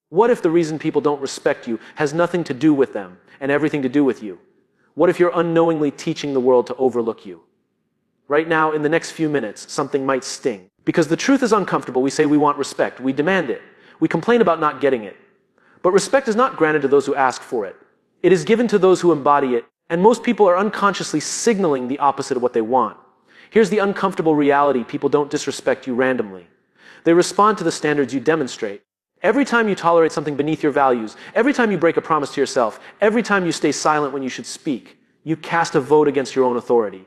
What if the reason people don't respect you has nothing to do with them and everything to do with you? What if you're unknowingly teaching the world to overlook you? Right now, in the next few minutes, something might sting. Because the truth is uncomfortable, we say we want respect, we demand it. We complain about not getting it. But respect is not granted to those who ask for it. It is given to those who embody it, and most people are unconsciously signaling the opposite of what they want. Here's the uncomfortable reality: people don't disrespect you randomly. They respond to the standards you demonstrate. Every time you tolerate something beneath your values, every time you break a promise to yourself, every time you stay silent when you should speak, you cast a vote against your own authority.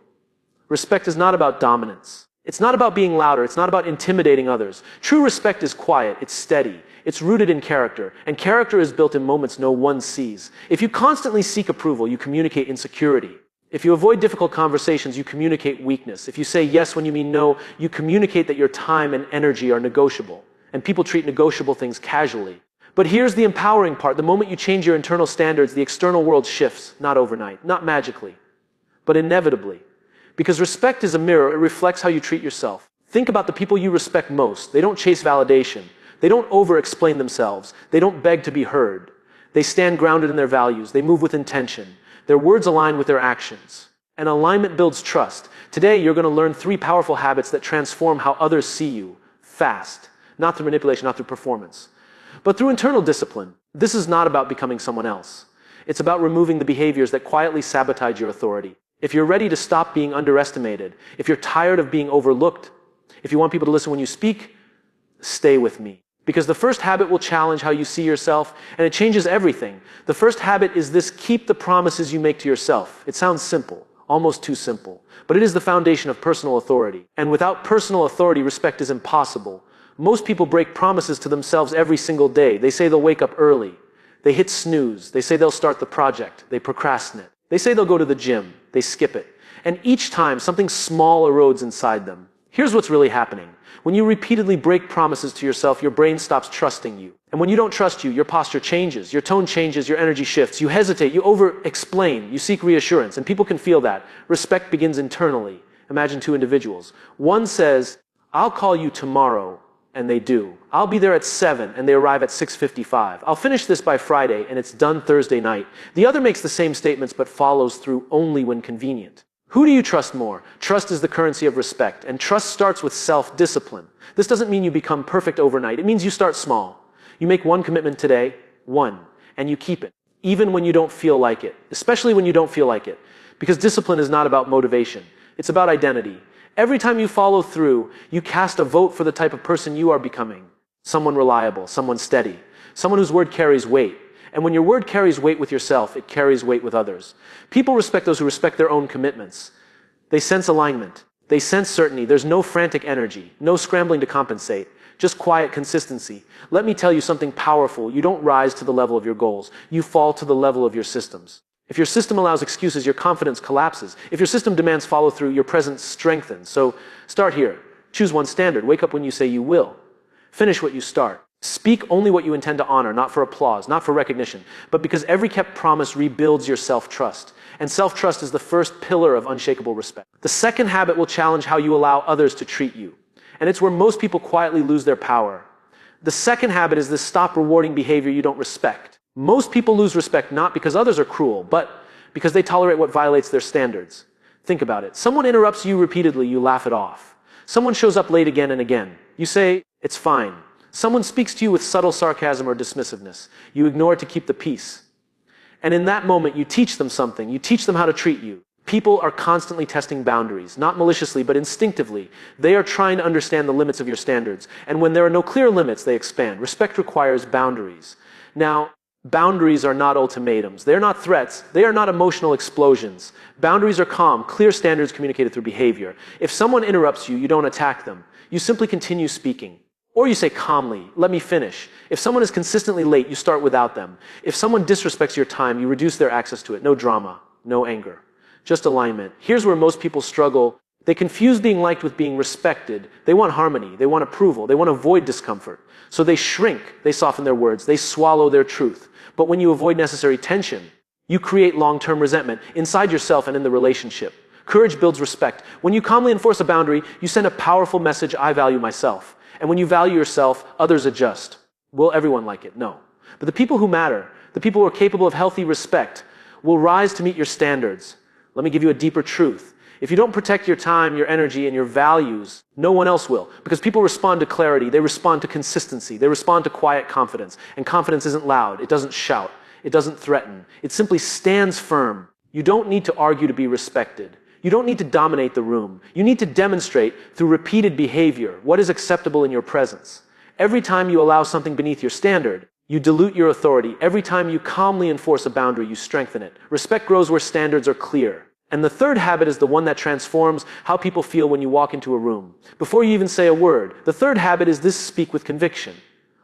Respect is not about dominance. It's not about being louder. It's not about intimidating others. True respect is quiet. It's steady. It's rooted in character. And character is built in moments no one sees. If you constantly seek approval, you communicate insecurity. If you avoid difficult conversations, you communicate weakness. If you say yes when you mean no, you communicate that your time and energy are negotiable. And people treat negotiable things casually. But here's the empowering part. The moment you change your internal standards, the external world shifts, not overnight, not magically, but inevitably. Because respect is a mirror. It reflects how you treat yourself. Think about the people you respect most. They don't chase validation. They don't over-explain themselves. They don't beg to be heard. They stand grounded in their values. They move with intention. Their words align with their actions. And alignment builds trust. Today, you're going to learn 3 powerful habits that transform how others see you, fast. Not through manipulation, not through performance, but through internal discipline. This is not about becoming someone else. It's about removing the behaviors that quietly sabotage your authority. If you're ready to stop being underestimated, if you're tired of being overlooked, if you want people to listen when you speak, stay with me. Because the first habit will challenge how you see yourself, and it changes everything. The first habit is this: keep the promises you make to yourself. It sounds simple, almost too simple, but it is the foundation of personal authority. And without personal authority, respect is impossible. Most people break promises to themselves every single day. They say they'll wake up early. They hit snooze. They say they'll start the project. They procrastinate. They say they'll go to the gym. They skip it. And each time, something small erodes inside them. Here's what's really happening. When you repeatedly break promises to yourself, your brain stops trusting you. And when you don't trust you, your posture changes, your tone changes, your energy shifts. You hesitate, you over-explain, you seek reassurance, and people can feel that. Respect begins internally. Imagine 2 individuals. One says, "I'll call you tomorrow," and they do. "I'll be there at 7, and they arrive at 6:55. "I'll finish this by Friday," and it's done Thursday night. The other makes the same statements but follows through only when convenient. Who do you trust more? Trust is the currency of respect, and trust starts with self-discipline. This doesn't mean you become perfect overnight. It means you start small. You make 1 commitment today, 1, and you keep it, even when you don't feel like it, especially when you don't feel like it. Because discipline is not about motivation. It's about identity. Every time you follow through, you cast a vote for the type of person you are becoming. Someone reliable, someone steady, someone whose word carries weight. And when your word carries weight with yourself, it carries weight with others. People respect those who respect their own commitments. They sense alignment. They sense certainty. There's no frantic energy, no scrambling to compensate, just quiet consistency. Let me tell you something powerful. You don't rise to the level of your goals. You fall to the level of your systems. If your system allows excuses, your confidence collapses. If your system demands follow-through, your presence strengthens. So start here. Choose one standard. Wake up when you say you will. Finish what you start. Speak only what you intend to honor, not for applause, not for recognition, but because every kept promise rebuilds your self-trust. And self-trust is the first pillar of unshakable respect. The second habit will challenge how you allow others to treat you. And it's where most people quietly lose their power. The second habit is this: stop rewarding behavior you don't respect. Most people lose respect not because others are cruel, but because they tolerate what violates their standards. Think about it. Someone interrupts you repeatedly, you laugh it off. Someone shows up late again and again. You say, "It's fine." Someone speaks to you with subtle sarcasm or dismissiveness. You ignore it to keep the peace. And in that moment, you teach them something. You teach them how to treat you. People are constantly testing boundaries, not maliciously, but instinctively. They are trying to understand the limits of your standards. And when there are no clear limits, they expand. Respect requires boundaries. Now, boundaries are not ultimatums. They're not threats. They are not emotional explosions. Boundaries are calm, clear standards communicated through behavior. If someone interrupts you, you don't attack them. You simply continue speaking. Or you say calmly, "Let me finish." If someone is consistently late, you start without them. If someone disrespects your time, you reduce their access to it. No drama, no anger, just alignment. Here's where most people struggle. They confuse being liked with being respected. They want harmony, they want approval, they want to avoid discomfort. So they shrink, they soften their words, they swallow their truth. But when you avoid necessary tension, you create long-term resentment inside yourself and in the relationship. Courage builds respect. When you calmly enforce a boundary, you send a powerful message: I value myself. And when you value yourself, others adjust. Will everyone like it? No. But the people who matter, the people who are capable of healthy respect, will rise to meet your standards. Let me give you a deeper truth. If you don't protect your time, your energy, and your values, no one else will. Because people respond to clarity, they respond to consistency, they respond to quiet confidence. And confidence isn't loud, it doesn't shout, it doesn't threaten. It simply stands firm. You don't need to argue to be respected. You don't need to dominate the room. You need to demonstrate through repeated behavior what is acceptable in your presence. Every time you allow something beneath your standard, you dilute your authority. Every time you calmly enforce a boundary, you strengthen it. Respect grows where standards are clear. And the third habit is the one that transforms how people feel when you walk into a room. Before you even say a word, the third habit is this: speak with conviction.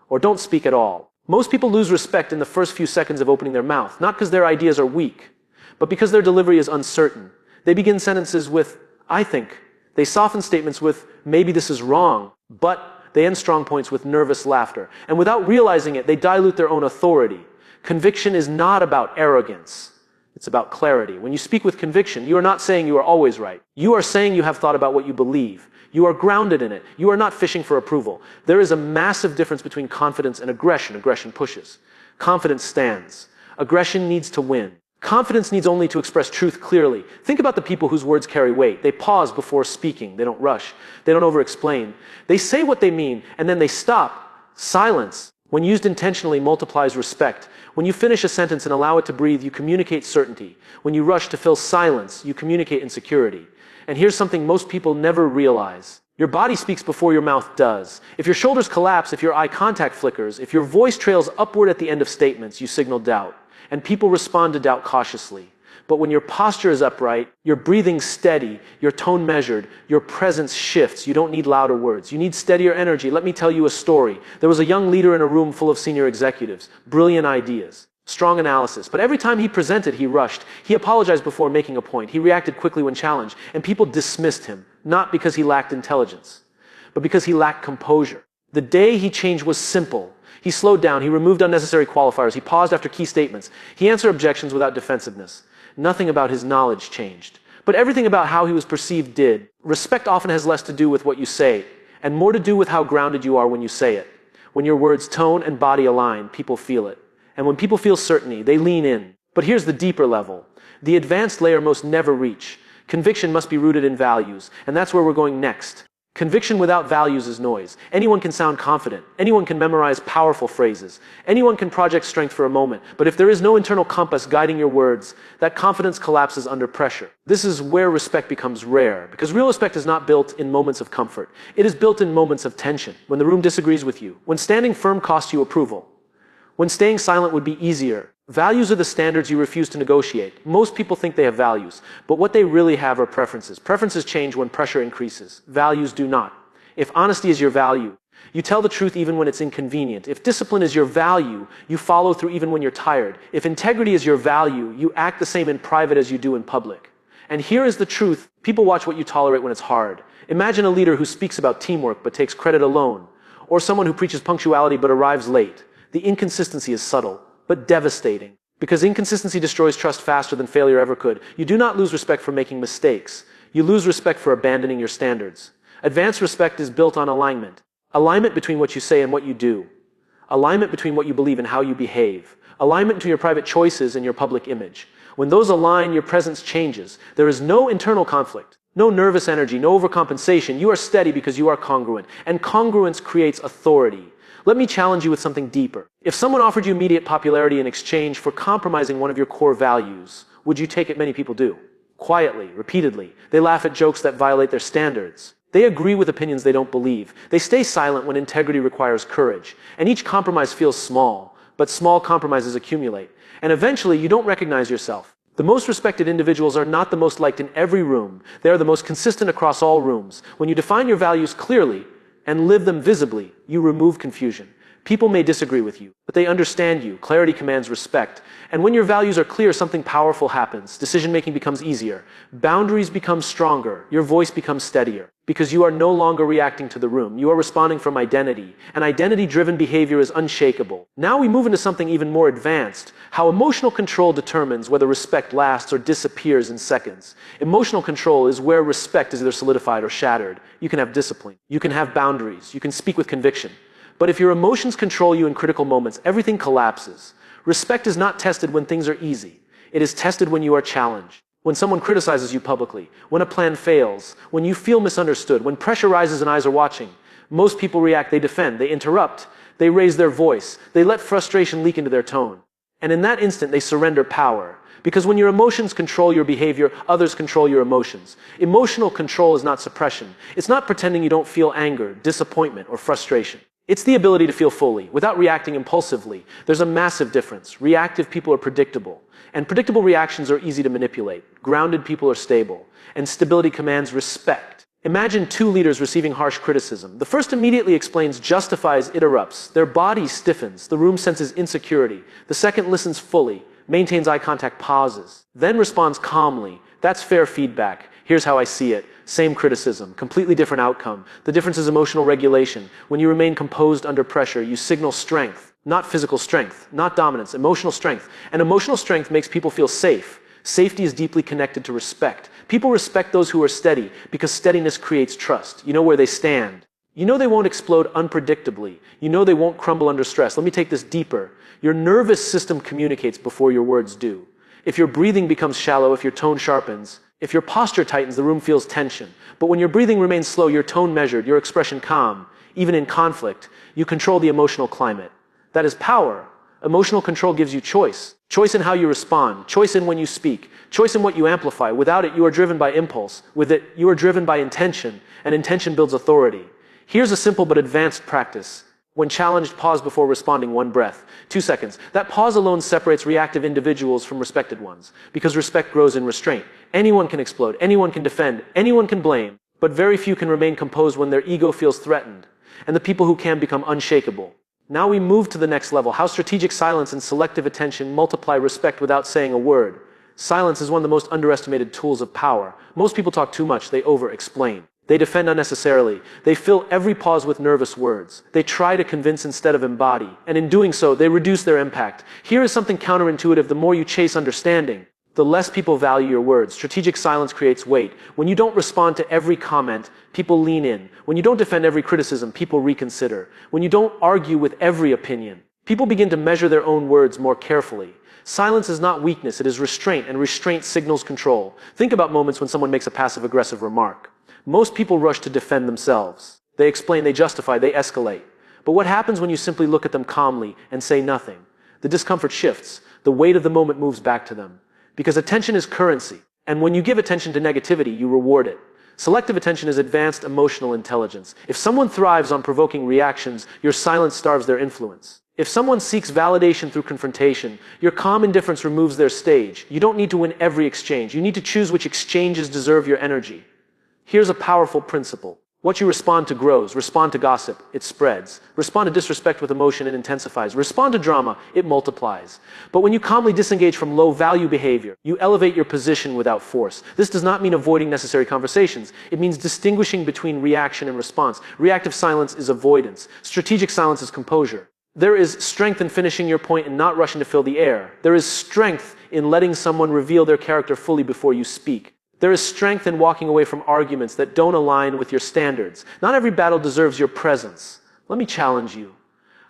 Or don't speak at all. Most people lose respect in the first few seconds of opening their mouth, not because their ideas are weak, but because their delivery is uncertain. They begin sentences with, "I think." They soften statements with, "Maybe this is wrong," but they end strong points with nervous laughter. And without realizing it, they dilute their own authority. Conviction is not about arrogance. It's about clarity. When you speak with conviction, you are not saying you are always right. You are saying you have thought about what you believe. You are grounded in it. You are not fishing for approval. There is a massive difference between confidence and aggression. Aggression pushes. Confidence stands. Aggression needs to win. Confidence needs only to express truth clearly. Think about the people whose words carry weight. They pause before speaking. They don't rush. They don't over-explain. They say what they mean, and then they stop. Silence, when used intentionally, multiplies respect. When you finish a sentence and allow it to breathe, you communicate certainty. When you rush to fill silence, you communicate insecurity. And here's something most people never realize. Your body speaks before your mouth does. If your shoulders collapse, if your eye contact flickers, if your voice trails upward at the end of statements, you signal doubt. And people respond to doubt cautiously. But when your posture is upright, your breathing steady, your tone measured, your presence shifts. You don't need louder words. You need steadier energy. Let me tell you a story. There was a young leader in a room full of senior executives. Brilliant ideas. Strong analysis. But every time he presented, he rushed. He apologized before making a point. He reacted quickly when challenged. And people dismissed him, not because he lacked intelligence, but because he lacked composure. The day he changed was simple. He slowed down. He removed unnecessary qualifiers. He paused after key statements. He answered objections without defensiveness. Nothing about his knowledge changed, but everything about how he was perceived did. Respect often has less to do with what you say, and more to do with how grounded you are when you say it. When your words, tone, and body align, people feel it. And when people feel certainty, they lean in. But here's the deeper level. The advanced layer most never reach. Conviction must be rooted in values, and that's where we're going next. Conviction without values is noise. Anyone can sound confident. Anyone can memorize powerful phrases. Anyone can project strength for a moment. But if there is no internal compass guiding your words, that confidence collapses under pressure. This is where respect becomes rare, because real respect is not built in moments of comfort. It is built in moments of tension, when the room disagrees with you, when standing firm costs you approval, when staying silent would be easier. Values are the standards you refuse to negotiate. Most people think they have values, but what they really have are preferences. Preferences change when pressure increases. Values do not. If honesty is your value, you tell the truth even when it's inconvenient. If discipline is your value, you follow through even when you're tired. If integrity is your value, you act the same in private as you do in public. And here is the truth. People watch what you tolerate when it's hard. Imagine a leader who speaks about teamwork but takes credit alone, or someone who preaches punctuality but arrives late. The inconsistency is subtle, but devastating. Because inconsistency destroys trust faster than failure ever could. You do not lose respect for making mistakes. You lose respect for abandoning your standards. Advanced respect is built on alignment. Alignment between what you say and what you do. Alignment between what you believe and how you behave. Alignment between your private choices and your public image. When those align, your presence changes. There is no internal conflict, no nervous energy, no overcompensation. You are steady because you are congruent. And congruence creates authority. Let me challenge you with something deeper. If someone offered you immediate popularity in exchange for compromising one of your core values, would you take it? Many people do. Quietly, repeatedly. They laugh at jokes that violate their standards. They agree with opinions they don't believe. They stay silent when integrity requires courage. And each compromise feels small, but small compromises accumulate. And eventually, you don't recognize yourself. The most respected individuals are not the most liked in every room. They are the most consistent across all rooms. When you define your values clearly, and live them visibly, you remove confusion. People may disagree with you, but they understand you. Clarity commands respect. And when your values are clear, something powerful happens. Decision-making becomes easier. Boundaries become stronger. Your voice becomes steadier. Because you are no longer reacting to the room. You are responding from identity. And identity-driven behavior is unshakable. Now we move into something even more advanced. How emotional control determines whether respect lasts or disappears in seconds. Emotional control is where respect is either solidified or shattered. You can have discipline. You can have boundaries. You can speak with conviction. But if your emotions control you in critical moments, everything collapses. Respect is not tested when things are easy. It is tested when you are challenged. When someone criticizes you publicly, when a plan fails, when you feel misunderstood, when pressure rises and eyes are watching, most people react, they defend, they interrupt, they raise their voice, they let frustration leak into their tone. And in that instant, they surrender power. Because when your emotions control your behavior, others control your emotions. Emotional control is not suppression. It's not pretending you don't feel anger, disappointment, or frustration. It's the ability to feel fully, without reacting impulsively. There's a massive difference. Reactive people are predictable. And predictable reactions are easy to manipulate. Grounded people are stable. And stability commands respect. Imagine two leaders receiving harsh criticism. The first immediately explains, justifies, interrupts. Their body stiffens. The room senses insecurity. The second listens fully, maintains eye contact, pauses, then responds calmly. That's fair feedback. Here's how I see it. Same criticism, completely different outcome. The difference is emotional regulation. When you remain composed under pressure, you signal strength, not physical strength, not dominance, emotional strength. And emotional strength makes people feel safe. Safety is deeply connected to respect. People respect those who are steady because steadiness creates trust. You know where they stand. You know they won't explode unpredictably. You know they won't crumble under stress. Let me take this deeper. Your nervous system communicates before your words do. If your breathing becomes shallow, if your tone sharpens, if your posture tightens, the room feels tension. But when your breathing remains slow, your tone measured, your expression calm, even in conflict, you control the emotional climate. That is power. Emotional control gives you choice. Choice in how you respond, choice in when you speak, choice in what you amplify. Without it, you are driven by impulse. With it, you are driven by intention, and intention builds authority. Here's a simple but advanced practice. When challenged, pause before responding, 1 breath, 2 seconds. That pause alone separates reactive individuals from respected ones, because respect grows in restraint. Anyone can explode, anyone can defend, anyone can blame, but very few can remain composed when their ego feels threatened, and the people who can become unshakable. Now we move to the next level, how strategic silence and selective attention multiply respect without saying a word. Silence is one of the most underestimated tools of power. Most people talk too much, they over-explain. They defend unnecessarily. They fill every pause with nervous words. They try to convince instead of embody. And in doing so, they reduce their impact. Here is something counterintuitive. The more you chase understanding, the less people value your words. Strategic silence creates weight. When you don't respond to every comment, people lean in. When you don't defend every criticism, people reconsider. When you don't argue with every opinion, people begin to measure their own words more carefully. Silence is not weakness, it is restraint, and restraint signals control. Think about moments when someone makes a passive-aggressive remark. Most people rush to defend themselves. They explain, they justify, they escalate. But what happens when you simply look at them calmly and say nothing? The discomfort shifts. The weight of the moment moves back to them. Because attention is currency. And when you give attention to negativity, you reward it. Selective attention is advanced emotional intelligence. If someone thrives on provoking reactions, your silence starves their influence. If someone seeks validation through confrontation, your calm indifference removes their stage. You don't need to win every exchange. You need to choose which exchanges deserve your energy. Here's a powerful principle. What you respond to grows. Respond to gossip, it spreads. Respond to disrespect with emotion, it intensifies. Respond to drama, it multiplies. But when you calmly disengage from low-value behavior, you elevate your position without force. This does not mean avoiding necessary conversations. It means distinguishing between reaction and response. Reactive silence is avoidance. Strategic silence is composure. There is strength in finishing your point and not rushing to fill the air. There is strength in letting someone reveal their character fully before you speak. There is strength in walking away from arguments that don't align with your standards. Not every battle deserves your presence. Let me challenge you.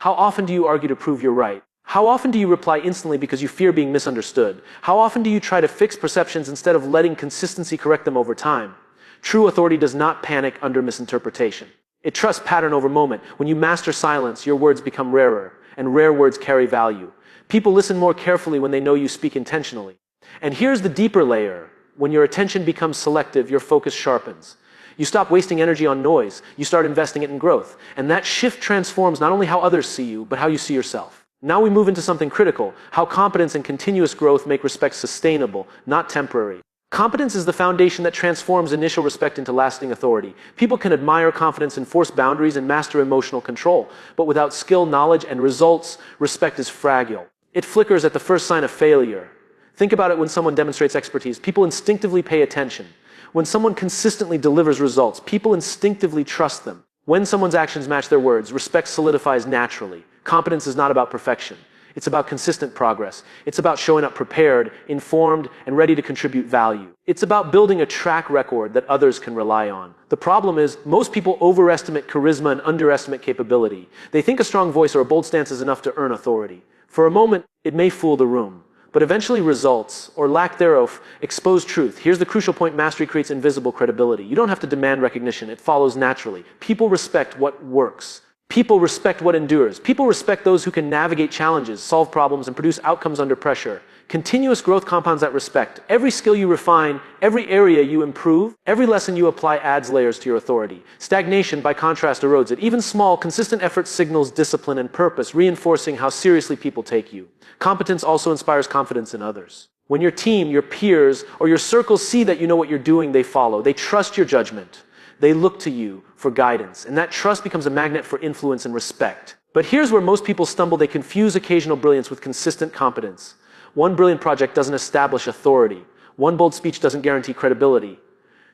How often do you argue to prove you're right? How often do you reply instantly because you fear being misunderstood? How often do you try to fix perceptions instead of letting consistency correct them over time? True authority does not panic under misinterpretation. It trusts pattern over moment. When you master silence, your words become rarer, and rare words carry value. People listen more carefully when they know you speak intentionally. And here's the deeper layer. When your attention becomes selective, your focus sharpens. You stop wasting energy on noise. You start investing it in growth. And that shift transforms not only how others see you, but how you see yourself. Now we move into something critical, how competence and continuous growth make respect sustainable, not temporary. Competence is the foundation that transforms initial respect into lasting authority. People can admire confidence, enforce boundaries, and master emotional control. But without skill, knowledge, and results, respect is fragile. It flickers at the first sign of failure. Think about it when someone demonstrates expertise. People instinctively pay attention. When someone consistently delivers results, people instinctively trust them. When someone's actions match their words, respect solidifies naturally. Competence is not about perfection. It's about consistent progress. It's about showing up prepared, informed, and ready to contribute value. It's about building a track record that others can rely on. The problem is, most people overestimate charisma and underestimate capability. They think a strong voice or a bold stance is enough to earn authority. For a moment, it may fool the room. But eventually results, or lack thereof, expose truth. Here's the crucial point: mastery creates invisible credibility. You don't have to demand recognition. It follows naturally. People respect what works. People respect what endures. People respect those who can navigate challenges, solve problems, and produce outcomes under pressure. Continuous growth compounds that respect. Every skill you refine, every area you improve, every lesson you apply adds layers to your authority. Stagnation, by contrast, erodes it. Even small, consistent effort signals discipline and purpose, reinforcing how seriously people take you. Competence also inspires confidence in others. When your team, your peers, or your circles see that you know what you're doing, they follow. They trust your judgment. They look to you for guidance, and that trust becomes a magnet for influence and respect. But here's where most people stumble. They confuse occasional brilliance with consistent competence. One brilliant project doesn't establish authority. One bold speech doesn't guarantee credibility.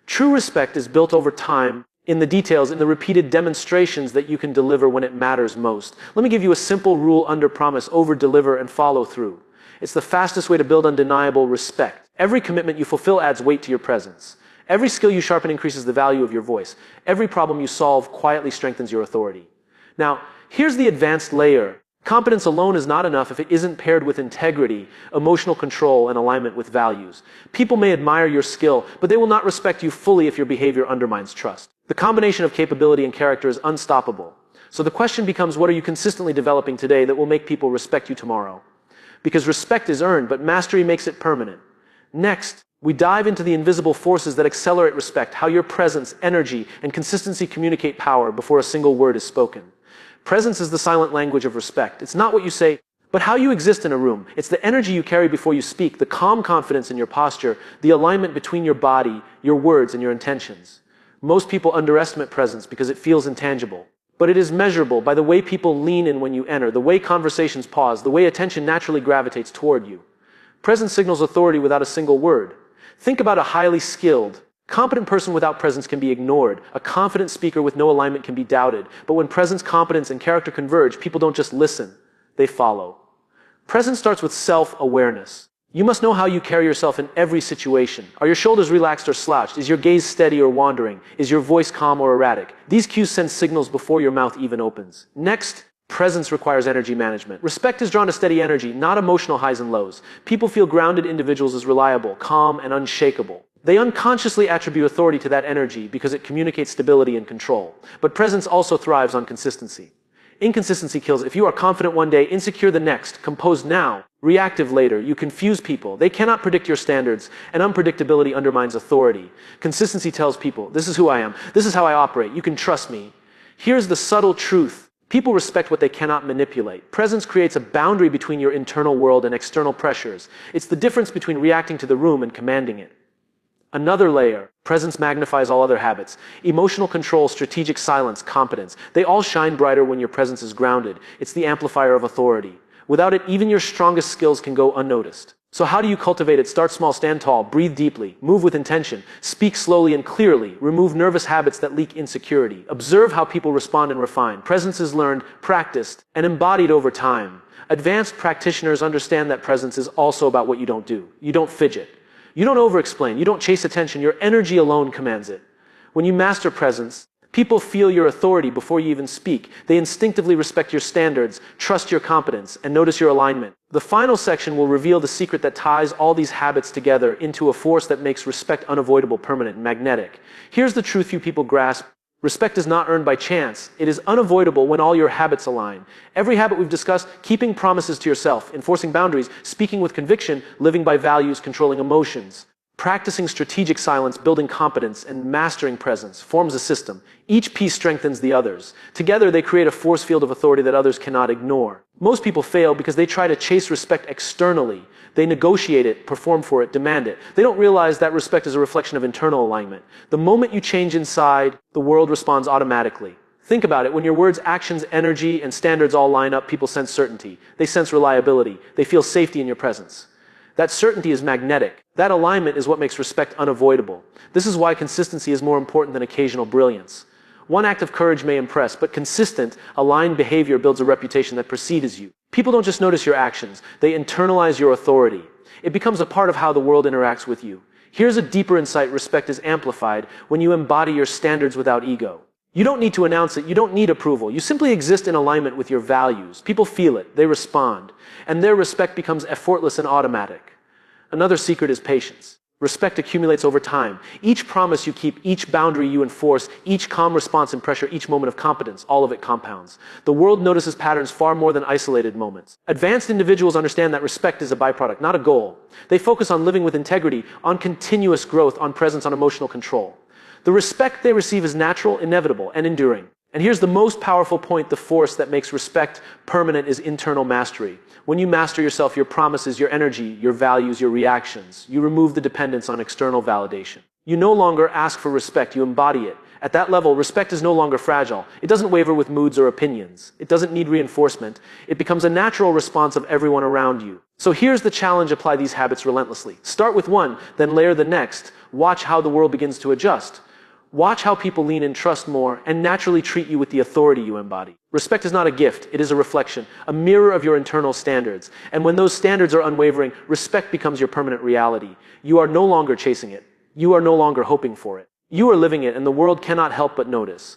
True respect is built over time, in the details, in the repeated demonstrations that you can deliver when it matters most. Let me give you a simple rule: under promise, over deliver, and follow through. It's the fastest way to build undeniable respect. Every commitment you fulfill adds weight to your presence. Every skill you sharpen increases the value of your voice. Every problem you solve quietly strengthens your authority. Now, here's the advanced layer. Competence alone is not enough if it isn't paired with integrity, emotional control, and alignment with values. People may admire your skill, but they will not respect you fully if your behavior undermines trust. The combination of capability and character is unstoppable. So the question becomes, what are you consistently developing today that will make people respect you tomorrow? Because respect is earned, but mastery makes it permanent. Next, we dive into the invisible forces that accelerate respect, how your presence, energy, and consistency communicate power before a single word is spoken. Presence is the silent language of respect. It's not what you say, but how you exist in a room. It's the energy you carry before you speak, the calm confidence in your posture, the alignment between your body, your words, and your intentions. Most people underestimate presence because it feels intangible. But it is measurable by the way people lean in when you enter, the way conversations pause, the way attention naturally gravitates toward you. Presence signals authority without a single word. Think about a highly skilled, competent person without presence can be ignored. A confident speaker with no alignment can be doubted. But when presence, competence, and character converge, people don't just listen, they follow. Presence starts with self-awareness. You must know how you carry yourself in every situation. Are your shoulders relaxed or slouched? Is your gaze steady or wandering? Is your voice calm or erratic? These cues send signals before your mouth even opens. Next, presence requires energy management. Respect is drawn to steady energy, not emotional highs and lows. People feel grounded individuals as reliable, calm, and unshakable. They unconsciously attribute authority to that energy because it communicates stability and control. But presence also thrives on consistency. Inconsistency kills. If you are confident one day, insecure the next, composed now, reactive later, you confuse people. They cannot predict your standards, and unpredictability undermines authority. Consistency tells people, this is who I am, this is how I operate, you can trust me. Here's the subtle truth. People respect what they cannot manipulate. Presence creates a boundary between your internal world and external pressures. It's the difference between reacting to the room and commanding it. Another layer. Presence magnifies all other habits. Emotional control, strategic silence, competence. They all shine brighter when your presence is grounded. It's the amplifier of authority. Without it, even your strongest skills can go unnoticed. So how do you cultivate it? Start small, stand tall, breathe deeply, move with intention, speak slowly and clearly, remove nervous habits that leak insecurity. Observe how people respond and refine. Presence is learned, practiced, and embodied over time. Advanced practitioners understand that presence is also about what you don't do. You don't fidget. You don't over-explain. You don't chase attention. Your energy alone commands it. When you master presence, people feel your authority before you even speak. They instinctively respect your standards, trust your competence, and notice your alignment. The final section will reveal the secret that ties all these habits together into a force that makes respect unavoidable, permanent, and magnetic. Here's the truth few people grasp. Respect is not earned by chance. It is unavoidable when all your habits align. Every habit we've discussed, keeping promises to yourself, enforcing boundaries, speaking with conviction, living by values, controlling emotions, practicing strategic silence, building competence, and mastering presence, forms a system. Each piece strengthens the others. Together, they create a force field of authority that others cannot ignore. Most people fail because they try to chase respect externally. They negotiate it, perform for it, demand it. They don't realize that respect is a reflection of internal alignment. The moment you change inside, the world responds automatically. Think about it. When your words, actions, energy, and standards all line up, people sense certainty. They sense reliability. They feel safety in your presence. That certainty is magnetic. That alignment is what makes respect unavoidable. This is why consistency is more important than occasional brilliance. One act of courage may impress, but consistent, aligned behavior builds a reputation that precedes you. People don't just notice your actions, they internalize your authority. It becomes a part of how the world interacts with you. Here's a deeper insight: respect is amplified when you embody your standards without ego. You don't need to announce it, you don't need approval. You simply exist in alignment with your values. People feel it, they respond, and their respect becomes effortless and automatic. Another secret is patience. Respect accumulates over time. Each promise you keep, each boundary you enforce, each calm response and pressure, each moment of competence, all of it compounds. The world notices patterns far more than isolated moments. Advanced individuals understand that respect is a byproduct, not a goal. They focus on living with integrity, on continuous growth, on presence, on emotional control. The respect they receive is natural, inevitable, and enduring. And here's the most powerful point: the force that makes respect permanent is internal mastery. When you master yourself, your promises, your energy, your values, your reactions, you remove the dependence on external validation. You no longer ask for respect, you embody it. At that level, respect is no longer fragile. It doesn't waver with moods or opinions. It doesn't need reinforcement. It becomes a natural response of everyone around you. So here's the challenge: apply these habits relentlessly. Start with one, then layer the next. Watch how the world begins to adjust. Watch how people lean in, trust more, and naturally treat you with the authority you embody. Respect is not a gift, it is a reflection, a mirror of your internal standards. And when those standards are unwavering, respect becomes your permanent reality. You are no longer chasing it. You are no longer hoping for it. You are living it, and the world cannot help but notice.